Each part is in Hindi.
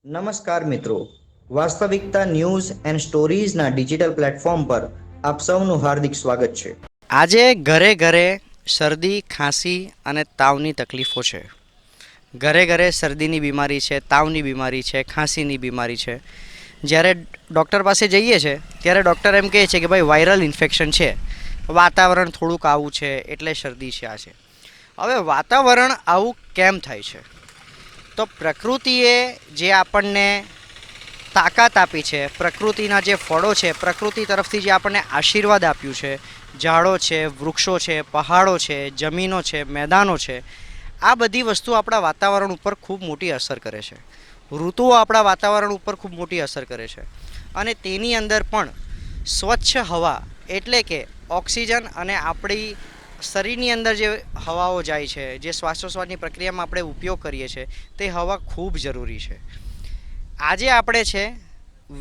નમસ્કાર મિત્રો, વાસ્તવિકતા ન્યૂઝ એન્ડ સ્ટોરીઝના ડિજિટલ પ્લેટફોર્મ પર આપ સૌનું હાર્દિક સ્વાગત છે. આજે ઘરે ઘરે શરદી, ખાંસી અને તાવની તકલીફો છે. ઘરે ઘરે શરદીની બીમારી છે, તાવની બીમારી છે, ખાંસીની બીમારી છે. જ્યારે ડૉક્ટર પાસે જઈએ છીએ ત્યારે ડૉક્ટર એમ કહે છે કે ભાઈ વાયરલ ઇન્ફેક્શન છે, વાતાવરણ થોડુંક આવું છે એટલે શરદી છે. આ છે. હવે વાતાવરણ આવું કેમ થાય છે? તો પ્રકૃતિએ જે આપણને તાકાત આપી છે, પ્રકૃતિના જે ફળો છે, પ્રકૃતિ તરફથી જે આપણને આશીર્વાદ આપ્યું છે, ઝાડો છે, વૃક્ષો છે, પહાડો છે, જમીનો છે, મેદાનો છે, આ બધી વસ્તુ આપણા વાતાવરણ ઉપર ખૂબ મોટી અસર કરે છે. ઋતુઓ આપણા વાતાવરણ ઉપર ખૂબ મોટી અસર કરે છે. અને તેની અંદર પણ સ્વચ્છ હવા એટલે કે ઓક્સિજન અને આપણી શરીરની અંદર જે હવાઓ જાય છે, જે શ્વાસોશ્વાસની પ્રક્રિયામાં આપણે ઉપયોગ કરીએ છીએ, તે હવા ખૂબ જરૂરી છે. આજે આપણે છે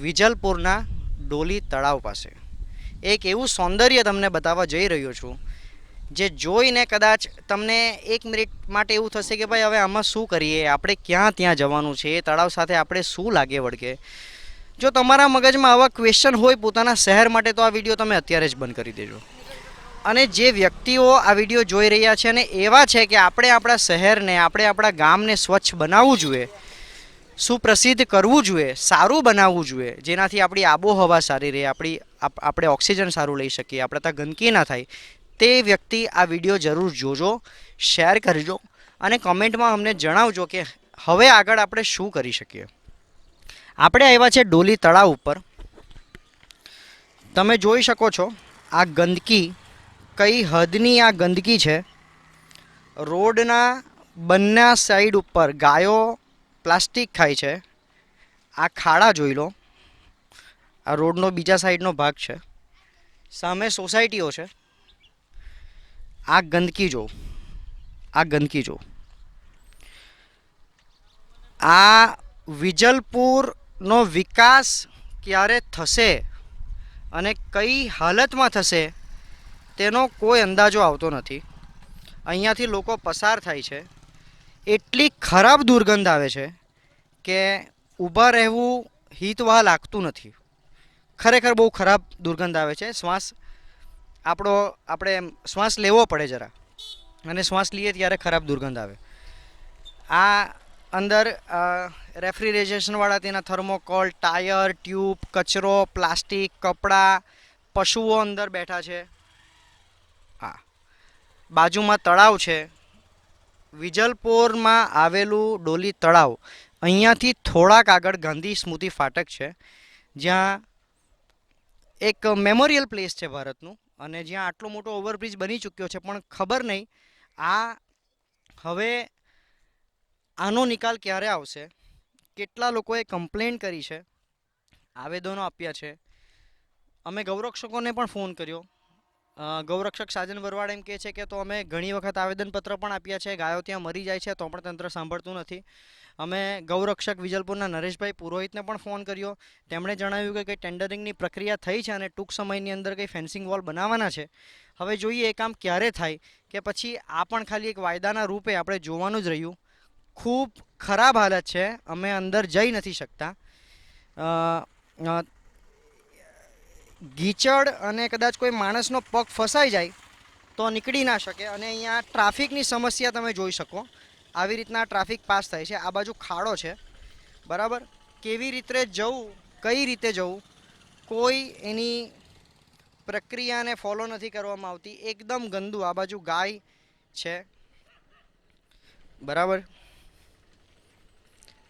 વિજલપુરના ડોલી તળાવ પાસે. એક એવું સૌંદર્ય તમને બતાવવા જઈ રહ્યો છું જે જોઈને કદાચ તમને એક મિનિટ માટે એવું થશે કે ભાઈ હવે આમાં શું કરીએ, આપણે ક્યાં ત્યાં જવાનું છે, એ તળાવ સાથે આપણે શું લાગે વળગે. જો તમારા મગજમાં આવા ક્વેશ્ચન હોય પોતાના શહેર માટે તો આ વિડીયો તમે અત્યારે જ બંધ કરી દેજો. અને જે વ્યક્તિઓ આ વિડીયો જોઈ રહ્યા છે અને એવા છે કે આપણે આપણા શહેરને, આપણે આપણા ગામને સ્વચ્છ બનાવવું જોઈએ, સુપ્રસિદ્ધ કરવું જોઈએ, સારું બનાવવું જોઈએ, જેનાથી આપણી આબોહવા સારી રહે, આપણે ઓક્સિજન સારું લઈ શકીએ, આપણે ત્યાં ગંદકી ના થાય, તે વ્યક્તિ આ વિડીયો જરૂર જોજો, શેર કરજો અને કમેન્ટમાં અમને જણાવજો કે હવે આગળ આપણે શું કરી શકીએ. આપણે આવ્યા છે ડોલી તળાવ ઉપર. તમે જોઈ શકો છો આ ગંદકી કઈ હદની આ ગંદકી છે. રોડના બંને સાઈડ ઉપર ગાયો પ્લાસ્ટિક ખાય છે. આ ખાડા જોઈ લો, આ રોડનો બીજા સાઈડનો ભાગ છે, સામે સોસાયટીઓ છે. આ ગંદકી જો, આ ગંદકી જો. આ વિજલપુરનો વિકાસ ક્યારે થશે અને કઈ હાલતમાં થશે તેનો કોઈ અંદાજો આવતો નથી. અહીંયાથી લોકો પસાર થાય છે, એટલી ખરાબ દુર્ગંધ આવે છે કે ઊભા રહેવું હિતવાહ લાગતું નથી. ખરેખર બહુ ખરાબ દુર્ગંધ આવે છે. આપણે શ્વાસ લેવો પડે જરા, અને શ્વાસ લઈએ ત્યારે ખરાબ દુર્ગંધ આવે. આ અંદર રેફ્રિજરેશનવાળા તેના થર્મોકોલ, ટાયર, ટ્યુબ, કચરો, પ્લાસ્ટિક, કપડાં, પશુઓ અંદર બેઠા છે. હા, બાજુમાં તળાવ છે. વિજલપુરમાં આવેલું ડોલી તળાવ અહીંયાથી થોડાક આગળ ગાંધી સ્મૃતિ ફાટક છે, જ્યાં એક મેમોરિયલ પ્લેસ છે ભારતનું, અને જ્યાં આટલો મોટો ઓવરબ્રિજ બની ચૂક્યો છે. પણ ખબર નહીં આ હવે આનો નિકાલ ક્યારે આવશે. કેટલા લોકોએ કમ્પ્લેન કરી છે, આવેદનો આપ્યા છે. અમે ગૌરક્ષકોને પણ ફોન કર્યો. ગૌરક્ષક સાજન બરવાડ એમ કહે છે કે તો અમે ઘણી વખત આવેદનપત્ર પણ આપ્યા છે, ગાયો ત્યાં મરી જાય છે તો પણ તંત્ર સાંભળતું નથી. અમે ગૌરક્ષક વિજલપુરના નરેશભાઈ પુરોહિતને પણ ફોન કર્યો. તેમણે જણાવ્યું કે કંઈ ટેન્ડરિંગની પ્રક્રિયા થઈ છે અને ટૂંક સમયની અંદર કંઈ ફેન્સિંગ વોલ બનાવવાના છે. હવે જોઈએ એ કામ ક્યારે થાય, કે પછી આ પણ ખાલી એક વાયદાના રૂપે આપણે જોવાનું જ રહ્યું. ખૂબ ખરાબ હાલત છે, અમે અંદર જઈ નથી શકતા. ગીચડ અને કદાચ કોઈ માણસનો પગ ફસાઈ જાય તો નીકળી ના શકે. અને અહીંયા ટ્રાફિકની સમસ્યા તમે જોઈ શકો. આવી રીતના ટ્રાફિક પાસ થાય છે. આ બાજુ ખાડો છે, બરાબર. કેવી રીતે જવું, કઈ રીતે જવું, કોઈ એની પ્રક્રિયાને ફોલો નથી કરવામાં આવતી. એકદમ ગંદુ. આ બાજુ ગાય છે, બરાબર.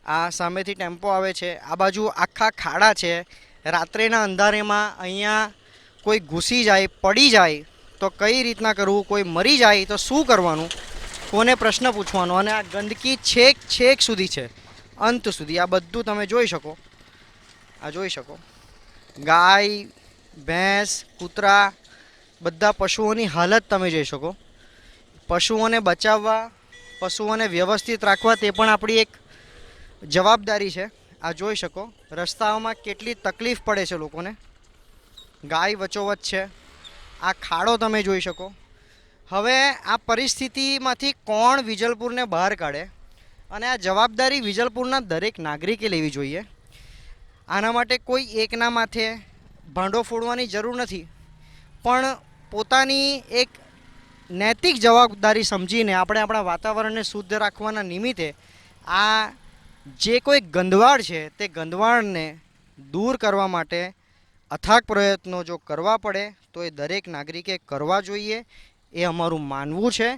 આ સામેથી ટેમ્પો આવે છે. આ બાજુ આખા ખાડા છે. રાત્રેના અંધારેમાં અહીંયા કોઈ ઘૂસી જાય, પડી જાય તો કઈ રીતના કરવું, કોઈ મરી જાય તો શું કરવાનું, કોને પ્રશ્ન પૂછવાનો. અને આ ગંદકી છેક છેક સુધી છે, અંત સુધી. આ બધું તમે જોઈ શકો, આ જોઈ શકો. ગાય, ભેંસ, કૂતરા, બધા પશુઓની હાલત તમે જોઈ શકો. પશુઓને બચાવવા, પશુઓને વ્યવસ્થિત રાખવા તે પણ આપણી એક જવાબદારી છે. આ જોઈ શકો રસ્તાઓમાં કેટલી તકલીફ પડે છે લોકોને. ગાય વચોવચ છે. આ ખાડો તમે જોઈ શકો. હવે આ પરિસ્થિતિમાંથી કોણ વિજલપુરને બહાર કાઢે અને આ જવાબદારી વિજલપુરના દરેક નાગરિકે લેવી જોઈએ. આના માટે કોઈ એકના માથે ભાંડો ફોડવાની જરૂર નથી, પણ પોતાની એક નૈતિક જવાબદારી સમજીને આપણે આપણા વાતાવરણને શુદ્ધ રાખવાના નિમિત્તે આ જે કોઈ ગંદવાડ છે તે ગંદવાડને દૂર કરવા માટે અથાગ પ્રયત્નો જો કરવા પડે તો એ દરેક નાગરિકે કરવા જોઈએ, એ અમારું માનવું છે.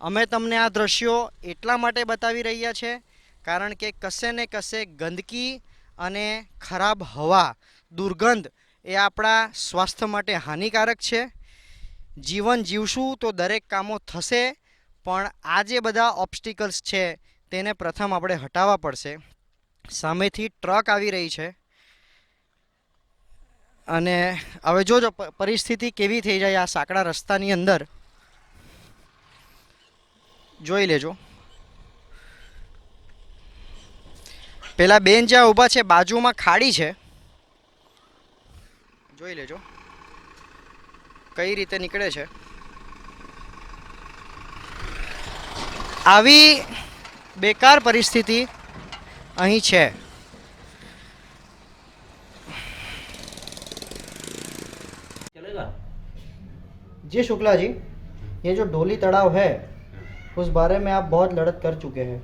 અમે તમને આ દ્રશ્યો એટલા માટે બતાવી રહ્યા છે કારણ કે કશે ને કશે ગંદકી અને ખરાબ હવા, દુર્ગંધ એ આપણા સ્વાસ્થ્ય માટે હાનિકારક છે. જીવન જીવશું તો દરેક કામો થશે, પણ આ જે બધા ઓબ્સ્ટિકલ્સ છે તેને પ્રથમ આપણે હટાવવા પડશે. સામેથી ટ્રક આવી રહી છે અને હવે જોજો પરિસ્થિતિ કેવી થઈ જાય આ સાંકડા રસ્તાની અંદર, જોઈ લેજો. પેલા બેન જ્યાં ઊભા છે બાજુમાં ખાડી છે, જોઈ લેજો કઈ રીતે નીકળે છે. આવી બેકાર પરિસ્થિતિ અહીં છે. जी शुक्ला जी, ये जो डोली तड़ाव है उस बारे में आप बहुत लड़त कर चुके हैं.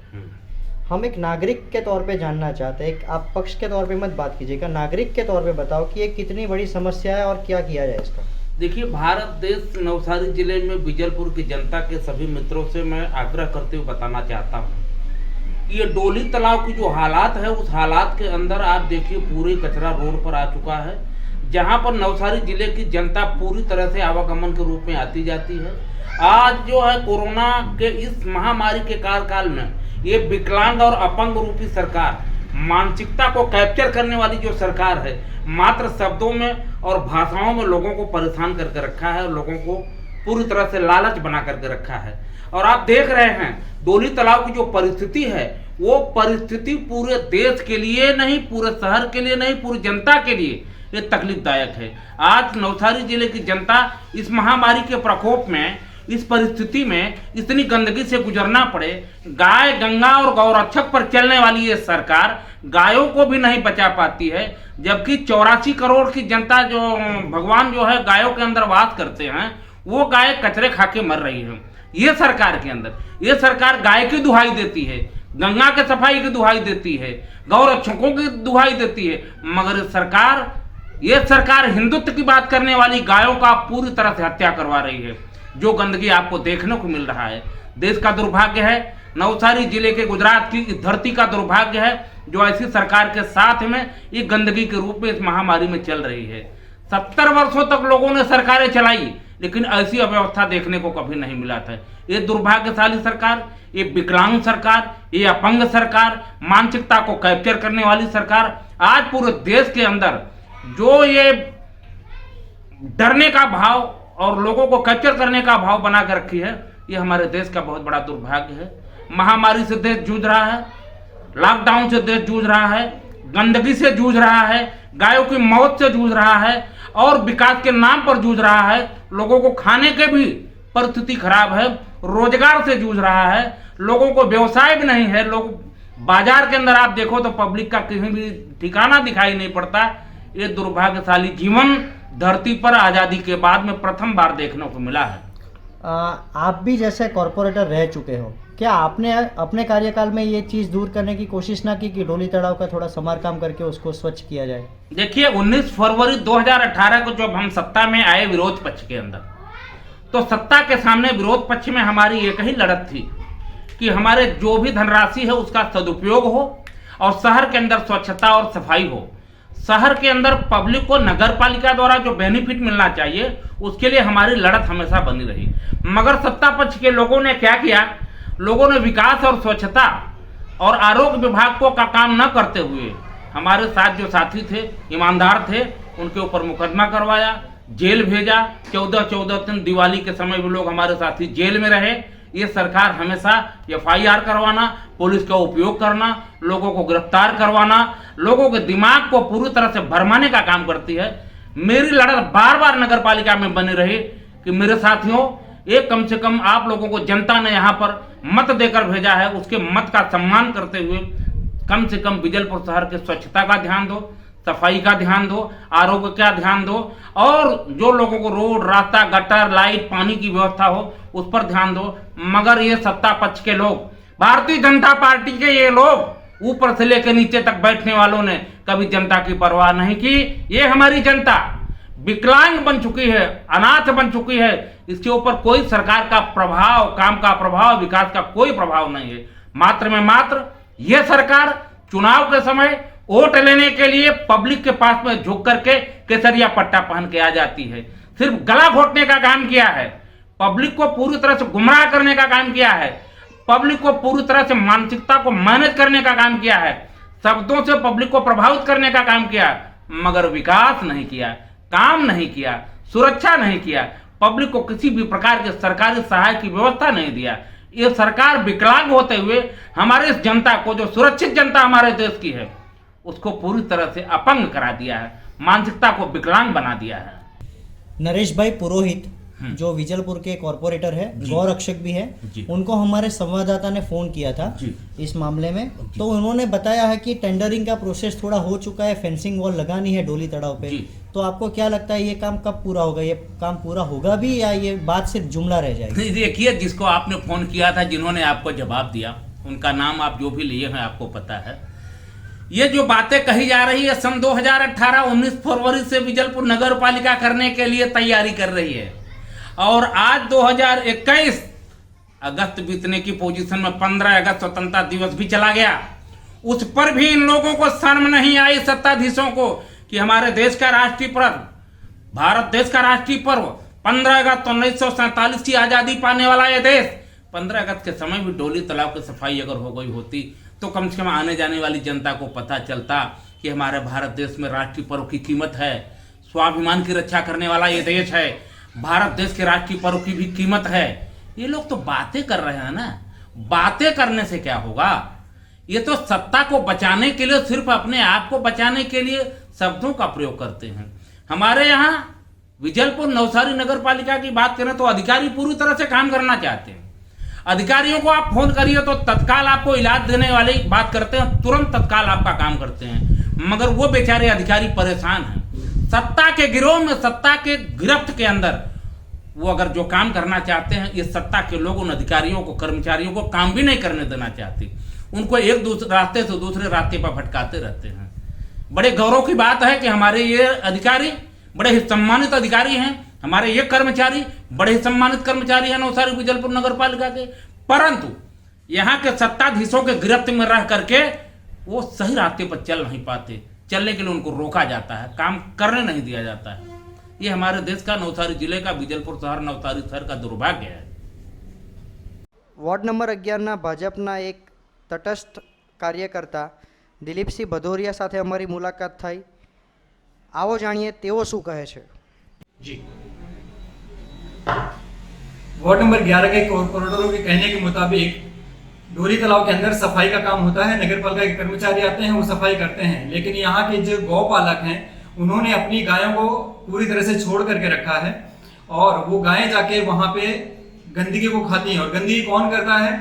हम एक नागरिक के तौर पे जानना चाहते हैं, एक आप पक्ष के तौर पे मत बात कीजिएगा, नागरिक के तौर पे बताओ कि ये कितनी बड़ी समस्या है और क्या किया जाए इसका. देखिए, भारत देश नवसारी जिले में विजलपुर की जनता के सभी मित्रों से मैं आग्रह करते हुए बताना चाहता हूँ, ये डोली तालाब की जो हालात है उस हालात के अंदर आप देखिए पूरी कचरा रोड पर आ चुका है, जहाँ पर नवसारी जिले की जनता पूरी तरह से आवागमन के रूप में आती जाती है. आज जो है कोरोना के इस महामारी के कार्यकाल में ये विकलांग और अपंग रूपी सरकार, मानसिकता को कैप्चर करने वाली जो सरकार है, मात्र शब्दों में और भाषाओं में लोगों को परेशान करके रखा है, लोगों को पूरी तरह से लालच बना करके रखा है. और आप देख रहे हैं डोली तालाब की जो परिस्थिति है वो परिस्थिति पूरे देश के लिए नहीं, पूरे शहर के लिए नहीं, पूरी जनता के लिए ये तकलीफदायक है. आज नवसारी जिले की जनता इस महामारी के प्रकोप में, इस परिस्थिति में इतनी गंदगी से गुजरना पड़े, गाय गंगा और गौरक्षक पर चलने वाली ये सरकार गायों को भी नहीं बचा पाती है, जबकि 84 करोड़ की जनता जो भगवान जो है गायों के अंदर वास करते हैं, वो गाय कचरे खा के मर रही है. ये सरकार के अंदर ये सरकार गाय की दुहाई देती है, गंगा के सफाई की दुहाई देती है, गौरक्षकों की दुहाई देती है, मगर ये सरकार हिंदुत्व की बात करने वाली गायों का पूरी तरह से हत्या करवा रही है. जो गंदगी आपको देखने को मिल रहा है, देश का दुर्भाग्य है, नवसारी जिले के गुजरात की इस धरती का दुर्भाग्य है जो ऐसी सरकार के साथ में ये गंदगी के रूप में इस महामारी में चल रही है. 70 वर्षों तक लोगों ने सरकारें चलाई, लेकिन ऐसी अव्यवस्था देखने को कभी नहीं मिला था. ये दुर्भाग्यशाली सरकार, ये विकलांग सरकार, ये अपंग सरकार, मानसिकता को कैप्चर करने वाली सरकार आज पूरे देश के अंदर जो ये डरने का भाव और लोगों को कैप्चर करने का भाव बना कर रखी है, ये हमारे देश का बहुत बड़ा दुर्भाग्य है. महामारी से देश जूझ रहा है, लॉकडाउन से देश जूझ रहा है, गंदगी से जूझ रहा है, गायों की मौत से जूझ रहा है और विकास के नाम पर जूझ रहा है. लोगों को खाने के भी परिस्थिति खराब है, रोजगार से जूझ रहा है, लोगों को व्यवसाय भी नहीं है. लोग बाजार के अंदर आप देखो तो पब्लिक का कहीं भी ठिकाना दिखाई नहीं पड़ता. ये दुर्भाग्यशाली जीवन धरती पर आज़ादी के बाद में प्रथम बार देखने को मिला है. आप भी जैसे कॉरपोरेटर रह चुके हो, क्या आपने अपने कार्यकाल में ये चीज़ दूर करने की कोशिश ना की कि डोली तालाब का थोड़ा समारकाम करके उसको स्वच्छ किया जाए? देखिए, 19 फरवरी 2018 को जब हम सत्ता में आए विरोध पक्ष के अंदर, तो सत्ता के सामने विरोध पक्ष में हमारी एक ही लड़त थी कि हमारे जो भी धनराशि है उसका सदुपयोग हो और शहर के अंदर स्वच्छता और सफाई हो. शहर के अंदर पब्लिक को नगर पालिका द्वारा जो बेनिफिट मिलना चाहिए उसके लिए हमारी लड़त हमेशा बनी रही. मगर सत्ता पक्ष के लोगों ने क्या किया, लोगों ने विकास और स्वच्छता और आरोग्य विभाग को का काम न करते हुए हमारे साथ जो साथी थे, ईमानदार थे, उनके ऊपर मुकदमा करवाया, जेल भेजा. 14 दिन दिवाली के समय भी लोग हमारे साथी जेल में रहे. ये सरकार हमेशा FIR करवाना, पुलिस का उपयोग करना, लोगों को गिरफ्तार करवाना, लोगों के दिमाग को पूरी तरह से भरमाने का काम करती है. मेरी लड़त बार बार नगर पालिका में बनी रही कि मेरे साथियों, एक कम से कम आप लोगों को जनता ने यहाँ पर मत देकर भेजा है, उसके मत का सम्मान करते हुए कम से कम बिजलपुर शहर के स्वच्छता का ध्यान दो, सफाई का ध्यान दो, आरोग्य का ध्यान दो, और जो लोगों को रोड, रास्ता, गटर, लाइट, पानी की व्यवस्था हो उस पर ध्यान दो। मगर ये सत्ता पक्ष के लोग, भारतीय जनता पार्टी के ये लोग, ऊपर से लेकर नीचे तक बैठने वालों ने कभी जनता की परवाह नहीं की। ये हमारी जनता विकलांग बन चुकी है, अनाथ बन चुकी है, इसके ऊपर कोई सरकार का प्रभाव, काम का प्रभाव, विकास का कोई प्रभाव नहीं है। मात्र में मात्र यह सरकार चुनाव के समय वोट लेने के लिए पब्लिक के पास में झुक करके केसरिया पट्टा पहन के आ जाती है, सिर्फ गला घोटने का काम किया है, पब्लिक को पूरी तरह से गुमराह करने का काम किया है, पब्लिक को पूरी तरह से मानसिकता को मैनेज करने का काम किया है, शब्दों से पब्लिक को प्रभावित करने का काम किया, मगर विकास नहीं किया, काम नहीं किया, सुरक्षा नहीं किया, पब्लिक को किसी भी प्रकार के सरकारी सहायता की व्यवस्था नहीं दिया। ये सरकार विकलांग होते हुए हमारे इस जनता को, जो सुरक्षित जनता हमारे देश की है, उसको पूरी तरह से अपंग करा दिया है, मानसिकता को विकलांग बना दिया है। नरेश भाई पुरोहित जो विजलपुर के कॉर्पोरेटर है, गौरक्षक भी है, उनको हमारे संवाददाता ने फोन किया था इस मामले में, तो उन्होंने बताया है कि टेंडरिंग का प्रोसेस थोड़ा हो चुका है, फेंसिंग वॉल लगानी है डोली तड़ाव पे। तो आपको क्या लगता है ये काम कब पूरा होगा, ये काम पूरा होगा भी या ये बात सिर्फ जुमला रह जाएगी? देखिए, जिसको आपने फोन किया था, जिन्होंने आपको जवाब दिया, उनका नाम आप जो भी लिए हैं आपको पता है। ये जो बातें कही जा रही है, सन 2018 19 फरवरी से विजलपुर नगर पालिका करने के लिए तैयारी कर रही है, और आज 2021 अगस्त बीतने की पोजीशन में 15 अगस्त स्वतंत्रता दिवस भी चला गया, उस पर भी इन लोगों को शर्म नहीं आई, सत्ताधीशों को, कि हमारे देश का राष्ट्रीय पर्व, भारत देश का राष्ट्रीय पर्व 15 अगस्त 1947 की आजादी पाने वाला यह देश, 15 अगस्त के समय भी डोली तालाब की सफाई अगर हो गई होती तो कम से कम आने जाने वाली जनता को पता चलता कि हमारे भारत देश में राष्ट्रीय पर्व की कीमत है, स्वाभिमान की रक्षा करने वाला ये देश है, भारत देश के राष्ट्रीय पर्व की भी कीमत है। ये लोग तो बातें कर रहे हैं ना, बातें करने से क्या होगा? ये तो सत्ता को बचाने के लिए, सिर्फ अपने आप को बचाने के लिए शब्दों का प्रयोग करते हैं। हमारे यहाँ विजलपुर नवसारी नगर पालिका की बात करें तो अधिकारी पूरी तरह से काम करना चाहते हैं। अधिकारियों को आप फोन करिए तो तत्काल आपको इलाज देने वाली बात करते हैं, तुरंत तत्काल आपका काम करते हैं, मगर वो बेचारे अधिकारी परेशान हैं। सत्ता के गिरोह में, सत्ता के गिरफ्त के अंदर वो अगर जो काम करना चाहते हैं, ये सत्ता के लोग उन अधिकारियों को, कर्मचारियों को काम भी नहीं करने देना चाहते, उनको एक दूसरे रास्ते से दूसरे रास्ते पर भटकाते रहते हैं। बड़े गौरव की बात है कि हमारे ये अधिकारी बड़े ही सम्मानित अधिकारी हैं, हमारे ये कर्मचारी बड़े ही सम्मानित कर्मचारी हैं नवसारी विजलपुर नगर पालिका के, परंतु यहाँ के सत्ताधीशों के गिरफ्त में रह करके वो सही रास्ते पर चल नहीं पाते, चलने के लिए उनको रोका जाता है, काम करने नहीं दिया जाता है। ये हमारे देश का, नवसारी जिले का, विजलपुर शहर, नवसारी शहर का दुर्भाग्य है। વોર્ડ નંબર 11ના ભાજપના એક તટસ્થ કાર્યકર્તા દિલીપસિંહ ભદોરિયા સાથે અમારી મુલાકાત થઈ। આવો જાણીએ તેઓ શું કહે છે। जी, वार्ड नंबर 11 के कॉर्पोरेटरों के कहने के मुताबिक डोली तालाब के अंदर सफाई का काम होता है, नगर पालिका के कर्मचारी आते हैं, वो सफाई करते हैं, लेकिन यहाँ के जो गौपालक हैं उन्होंने अपनी गायों को पूरी तरह से छोड़ करके रखा है, और वो गायें जाके वहाँ पे गंदगी को खाती हैं। और गंदगी कौन करता है?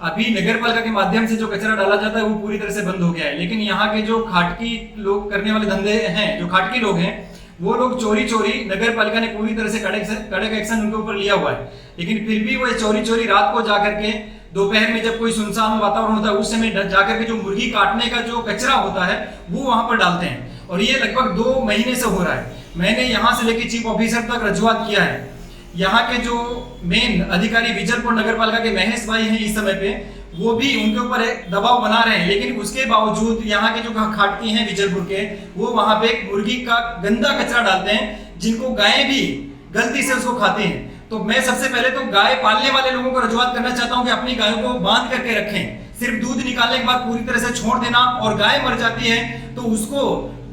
अभी नगर पालिका के माध्यम से जो कचरा डाला जाता है वो पूरी तरह से बंद हो गया है, लेकिन यहाँ के जो खाटकी लोग करने वाले धंधे हैं, जो खाटकी लोग हैं, वो लोग चोरी चोरी, नगर पालिका ने पूरी तरह से कड़क एक्शन उनके ऊपर लिया हुआ है, लेकिन फिर भी वो चोरी चोरी रात को जाकर के, दोपहर में जब कोई सुनसान वातावरण होता है उस समय जाकर के जो मुर्गी काटने का जो कचरा होता है वो वहां पर डालते हैं, और ये लगभग 2 महीने से हो रहा है। मैंने यहाँ से लेकर चीफ ऑफिसर तक रजुआत किया है। यहाँ के जो मेन अधिकारी विजलपुर नगर पालिका के महेश भाई हैं इस समय पे, वो भी उनके ऊपर एक दबाव बना रहे हैं, लेकिन उसके बावजूद यहाँ के जो खाटकी हैं विजलपुर के, वो वहां पे मुर्गी का गंदा कचरा डालते हैं, जिनको गायें भी गलती से उसको खाती हैं। तो मैं सबसे पहले तो गाय पालने वाले लोगों को रजुआत करना चाहता हूं कि अपनी गायों को बांध करके रखें। सिर्फ दूध निकालने के बाद पूरी तरह से छोड़ देना और गाय मर जाती है तो उसको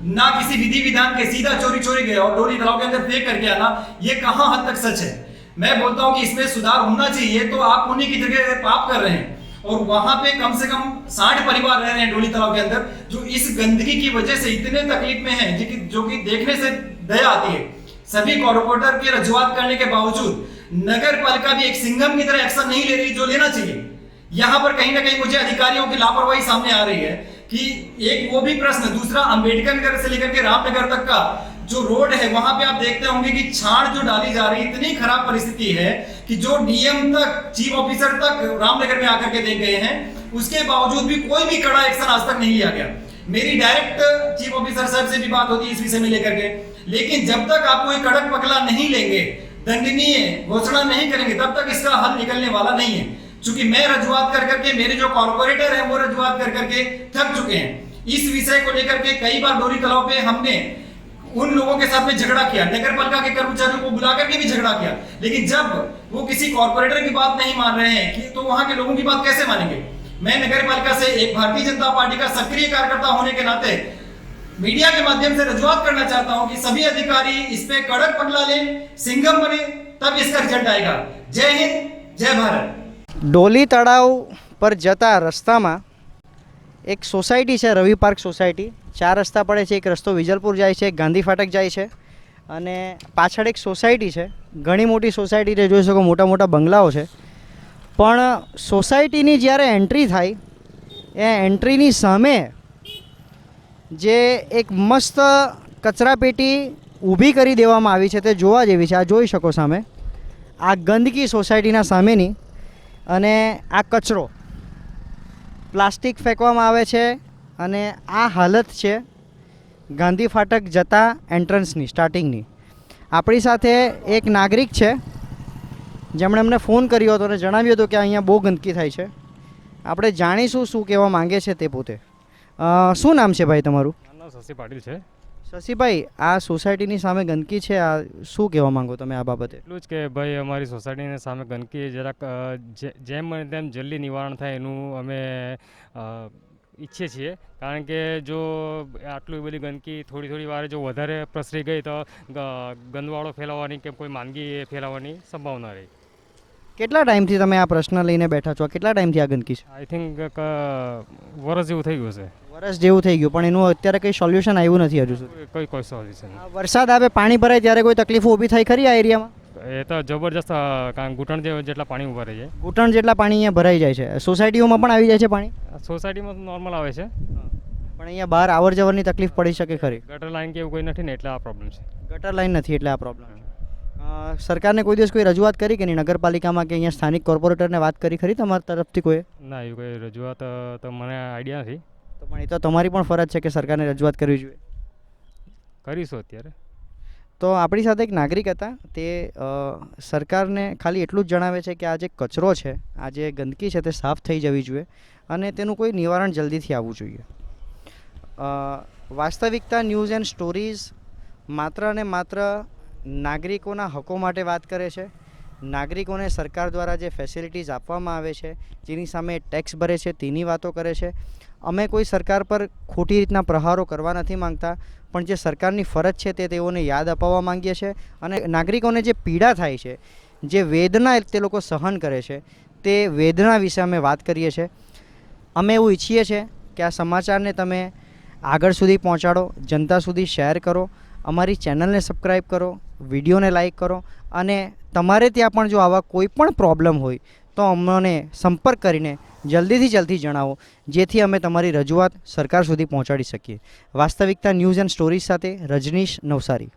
ना किसी विधि विधान के सीधा चोरी चोरी गया और डोली तालाब के अंदर फेंक करके आना, ये कहां हद तक सच है? मैं बोलता हूं कि इसमें सुधार होना चाहिए। तो आप उन्हीं की जगह पाप कर रहे हैं, और वहां पे कम से कम 60 परिवार रह रहे हैं डोली तालाब के अंदर, जो इस गंदगी की वजह से इतने तकलीफ में हैं, जो कि देखने से दया आती है। सभी कॉर्पोरेटर की रजुआत करने के बावजूद नगर पालिका भी एक सिंघम की तरह एक्शन नहीं ले रही जो लेना चाहिए। यहां पर कहीं ना कहीं मुझे अधिकारियों की लापरवाही सामने आ रही है कि एक वो भी प्रश्न, दूसरा अंबेडकर नगर से लेकर के रामनगर तक का जो रोड है वहां पे आप देखते होंगे कि छाड़ जो डाली जा रही है, इतनी खराब परिस्थिति है कि जो डीएम तक, चीफ ऑफिसर तक रामनगर में आकर के देख गए हैं, उसके बावजूद भी कोई भी कड़ा एक्शन आज तक नहीं लिया गया। मेरी डायरेक्ट चीफ ऑफिसर साहब से भी बात होती है इस विषय में लेकर के, लेकिन जब तक आप कोई कड़क पगला नहीं लेंगे, दंडनीय घोषणा नहीं करेंगे, तब तक इसका हल निकलने वाला नहीं है। क्योंकि मैं रजुआत कर करके, मेरे जो कॉर्पोरेटर है वो रजुआत कर करके थक चुके हैं। इस विषय को लेकर के कई बार डोरी तलाव पे हमने उन लोगों के साथ में झगड़ा किया, नगर पालिका के कर्मचारियों को बुला करके भी झगड़ा किया, लेकिन जब वो किसी कॉर्पोरेटर की बात नहीं मान रहे हैं कि तो वहां के लोगों की बात कैसे मानेंगे। मैं नगर पालिका से एक भारतीय जनता पार्टी का सक्रिय कार्यकर्ता होने के नाते मीडिया के माध्यम से रजुआत करना चाहता हूं कि सभी अधिकारी इस पे कड़क पगला लें, सिंघम बने, तब इसका रिजल्ट आएगा। जय हिंद, जय भारत। ડોલી તળાવ પર જતા રસ્તામાં એક સોસાયટી છે, રવિ પાર્ક સોસાયટી। 4 રસ્તા પડે છે, એક રસ્તો વિજલપુર જાય છે, એક ગાંધી ફાટક જાય છે અને પાછળ એક સોસાયટી છે, ઘણી મોટી સોસાયટી છે, જોઈ શકો મોટા મોટા બંગલાઓ છે। પણ સોસાયટીની જ્યારે એન્ટ્રી થાય એ એન્ટ્રીની સામે જે એક મસ્ત કચરાપેટી ઊભી કરી દેવામાં આવી છે તે જોવા જેવી છે। આ જોઈ શકો સામે, આ ગંદકી સોસાયટીના સામેની, અને આ કચરો પ્લાસ્ટિક ફેંકવામાં આવે છે અને આ હાલત છે ગાંધી ફાટક જતા એન્ટ્રન્સની, સ્ટાર્ટિંગની। આપણી સાથે એક નાગરિક છે જેમણે અમને ફોન કર્યો હતો અને જણાવ્યું હતું કે અહીંયા બહુ ગંદકી થાય છે। આપણે જાણીશું શું કહેવા માંગે છે તે પોતે। શું નામ છે ભાઈ તમારું? મારું નામ શશી પાટીલ છે। શશીભાઈ, આ સોસાયટીની સામે ગંદકી છે, આ શું કહેવા માંગો તમે આ બાબતે? એટલું જ કે ભાઈ અમારી સોસાયટીની સામે ગંદકી જરાક જેમ બને તેમ જલ્દી નિવારણ થાય એનું અમે ઈચ્છીએ છીએ। કારણ કે જો આટલી બધી ગંદકી થોડી વારે જો વધારે પ્રસરી ગઈ તો ગંદવાળો ફેલાવવાની કે કોઈ માંદગી ફેલાવવાની સંભાવના રહી। કેટલા ટાઈમથી તમે આ પ્રશ્ન લઈને બેઠા છો? કેટલા ટાઈમથી આ ગંદકી છે? આઈ થિંક વરસ જેવું થઈ ગયું છે। વરસ જેવું થઈ ગયું, પણ એનું અત્યારે કંઈ સોલ્યુશન આવ્યું નથી હજુ સુધી? કોઈ સોલ્યુશન નહીં। વરસાદ આવે, પાણી ભરાય ત્યારે કોઈ તકલીફો ઊભી થઈ ખરી આ એરિયામાં? એ તો જબરજસ્ત, કારણ ઘૂંટણ જેટલા પાણી ઉભા રહી જાય। ઘૂંટણ જેટલા પાણી અહીંયા ભરાઈ જાય છે। સોસાયટીઓમાં પણ આવી જાય છે પાણી? સોસાયટીમાં તો નોર્મલ આવે છે, પણ અહીંયા બહાર આવર જવરની તકલીફ પડી શકે ખરી? ગટર લાઈન કે એવું કોઈ નથી ને એટલે આ પ્રોબ્લેમ છે। ગટર લાઈન નથી એટલે આ પ્રોબ્લેમ છે। સરકારને કોઈ દિવસ કોઈ રજૂઆત કરી કે નહીં, નગરપાલિકામાં કે અહીંયા સ્થાનિક કોર્પોરેટરને વાત કરી ખરી તમારી તરફથી કોઈ? ના, એવી કોઈ રજૂઆત તો મને આઈડિયા નથી। તો પણ એ તો તમારી પણ ફરજ છે કે સરકારને રજૂઆત કરવી જોઈએ। કરીશું અત્યારે। તો આપણી સાથે એક નાગરિક હતા, તે સરકારને ખાલી એટલું જ જણાવે છે કે આ જે કચરો છે, આ જે ગંદકી છે તે સાફ થઈ જવી જોઈએ અને તેનું કોઈ નિવારણ જલ્દીથી આવવું જોઈએ। વાસ્તવિકતા ન્યૂઝ એન્ડ સ્ટોરીઝ માત્ર અને માત્ર નાગરિકોના હકો માટે વાત કરે છે। નાગરિકોને સરકાર દ્વારા જે ફેસિલિટીઝ આપવામાં આવે છે, જેની સામે ટેક્સ ભરે છે, તેની વાતો કરે છે। અમે કોઈ સરકાર પર ખોટી રીતના પ્રહારો કરવા નથી માંગતા, પણ જે સરકારની ફરજ છે તે તેઓને યાદ અપાવવા માંગીએ છીએ અને નાગરિકોને જે પીડા થાય છે, જે વેદના તે લોકો સહન કરે છે, તે વેદના વિશે અમે વાત કરીએ છીએ। અમે એવું ઈચ્છીએ છીએ કે આ સમાચારને તમે આગળ સુધી પહોંચાડો, જનતા સુધી શેર કરો, અમારી ચેનલને સબસ્ક્રાઈબ કરો, વિડીયોને લાઈક કરો અને તમારે ત્યાં પણ જો આવા કોઈ પણ પ્રોબ્લેમ હોય તો અમને સંપર્ક કરીને જલ્દીથી જલ્દી જણાવો, જેથી અમે તમારી રજૂઆત સરકાર સુધી પહોંચાડી શકીએ। વાસ્તવિકતા ન્યૂઝ એન્ડ સ્ટોરીઝ સાથે રજનીશ નવસારી।